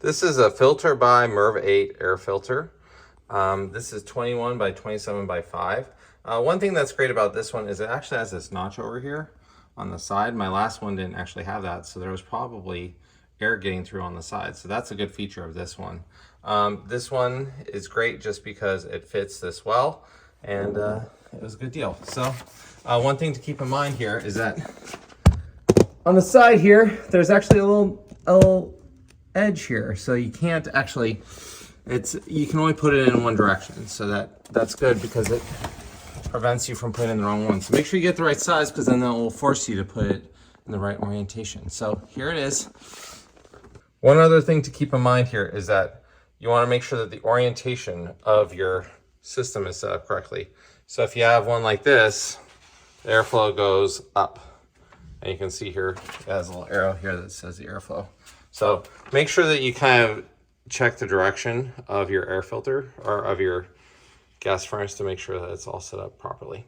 This is a Filterbuy MERV 8 air filter. This is 21 by 27 by 5. One thing that's great about this one is it actually has this notch over here on the side. My last one didn't actually have that, so there was probably air getting through on the side. So that's a good feature of this one. This one is great just because it fits this well, and it was a good deal. So one thing to keep in mind here is that on the side here, there's actually a little edge here, so you can't actually, you can only put it in one direction. So that's good because it prevents you from putting in the wrong one. So make sure you get the right size, because then that will force you to put it in the right orientation. So here it is. One other thing to keep in mind here is that you want to make sure that the orientation of your system is set up correctly. So if you have one like this, the airflow goes up. And you can see here, it has a little arrow here that says the airflow. So make sure that you kind of check the direction of your air filter or of your gas furnace to make sure that it's all set up properly.